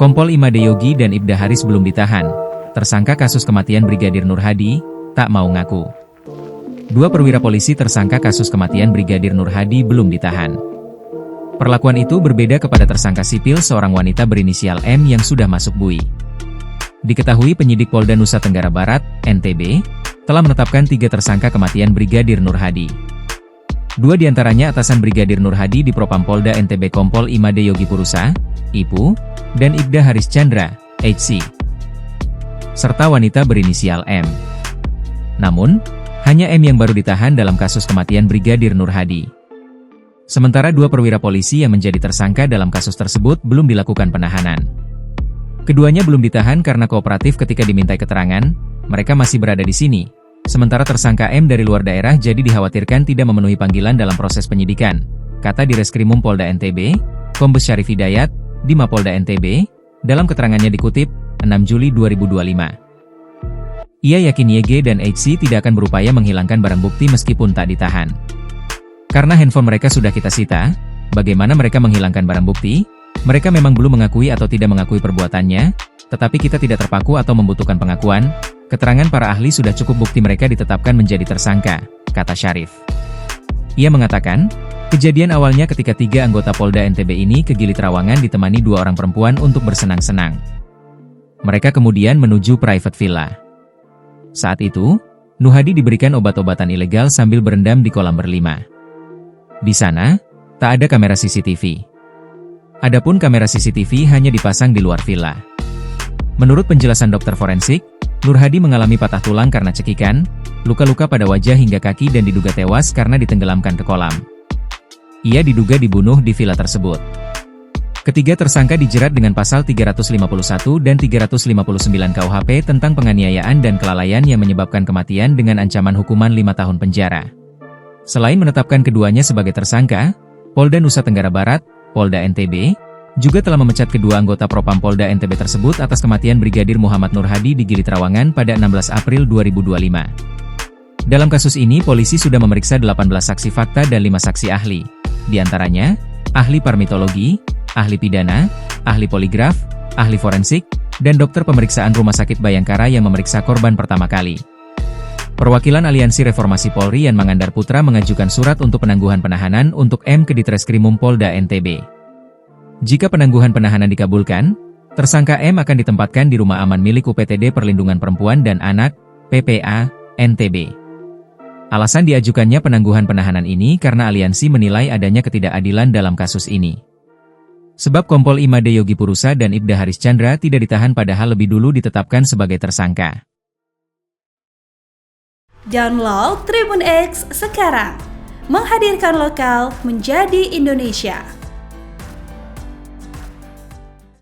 Kompol Imade Yogi dan Ibda Haris belum ditahan. Tersangka kasus kematian Brigadir Nur Hadi tak mau ngaku. Dua perwira polisi tersangka kasus kematian Brigadir Nur Hadi belum ditahan. Perlakuan itu berbeda kepada tersangka sipil seorang wanita berinisial M yang sudah masuk BUI. Diketahui penyidik Polda Nusa Tenggara Barat, NTB, telah menetapkan 3 tersangka kematian Brigadir Nur Hadi. 2 diantaranya atasan Brigadir Nur Hadi di Propam Polda NTB Kompol Imade Yogi Purusa, IPU, dan Ibda Haris Chandra, HC, serta wanita berinisial M. Namun, hanya M yang baru ditahan dalam kasus kematian Brigadir Nur Hadi. Sementara 2 perwira polisi yang menjadi tersangka dalam kasus tersebut belum dilakukan penahanan. Keduanya belum ditahan karena kooperatif ketika dimintai keterangan, mereka masih berada di sini. Sementara tersangka M dari luar daerah jadi dikhawatirkan tidak memenuhi panggilan dalam proses penyidikan, kata Direskrimum Polda NTB, Kombes Syarif Hidayat, di Mapolda NTB, dalam keterangannya dikutip, 6 Juli 2025. Ia yakin YG dan HC tidak akan berupaya menghilangkan barang bukti meskipun tak ditahan. Karena handphone mereka sudah kita sita, bagaimana mereka menghilangkan barang bukti? Mereka memang belum mengakui atau tidak mengakui perbuatannya, tetapi kita tidak terpaku atau membutuhkan pengakuan. Keterangan para ahli sudah cukup bukti mereka ditetapkan menjadi tersangka, kata Syarif. Ia mengatakan, kejadian awalnya ketika 3 anggota Polda NTB ini ke Gili Trawangan ditemani 2 orang perempuan untuk bersenang-senang. Mereka kemudian menuju private villa. Saat itu, Nur Hadi diberikan obat-obatan ilegal sambil berendam di kolam berlima. Di sana, tak ada kamera CCTV. Adapun kamera CCTV hanya dipasang di luar villa. Menurut penjelasan dokter forensik, Nur Hadi mengalami patah tulang karena cekikan, luka-luka pada wajah hingga kaki dan diduga tewas karena ditenggelamkan ke kolam. Ia diduga dibunuh di villa tersebut. Ketiga tersangka dijerat dengan pasal 351 dan 359 KUHP tentang penganiayaan dan kelalaian yang menyebabkan kematian dengan ancaman hukuman 5 tahun penjara. Selain menetapkan keduanya sebagai tersangka, Polda Nusa Tenggara Barat, Polda NTB, juga telah memecat kedua anggota Propam Polda NTB tersebut atas kematian Brigadir Muhammad Nur Hadi di Gili Trawangan pada 16 April 2025. Dalam kasus ini polisi sudah memeriksa 18 saksi fakta dan 5 saksi ahli. Di antaranya, ahli parmitologi, ahli pidana, ahli poligraf, ahli forensik, dan dokter pemeriksaan Rumah Sakit Bayangkara yang memeriksa korban pertama kali. Perwakilan Aliansi Reformasi Polri Yan Mangandar Putra mengajukan surat untuk penangguhan penahanan untuk M ke Ditreskrimum Polda NTB. Jika penangguhan penahanan dikabulkan, tersangka M akan ditempatkan di rumah aman milik UPTD Perlindungan Perempuan dan Anak, PPA, NTB. Alasan diajukannya penangguhan penahanan ini karena aliansi menilai adanya ketidakadilan dalam kasus ini. Sebab Kompol Imade Yogi Purusa dan Ibda Haris Chandra tidak ditahan padahal lebih dulu ditetapkan sebagai tersangka. Download Tribun X sekarang, menghadirkan lokal menjadi Indonesia.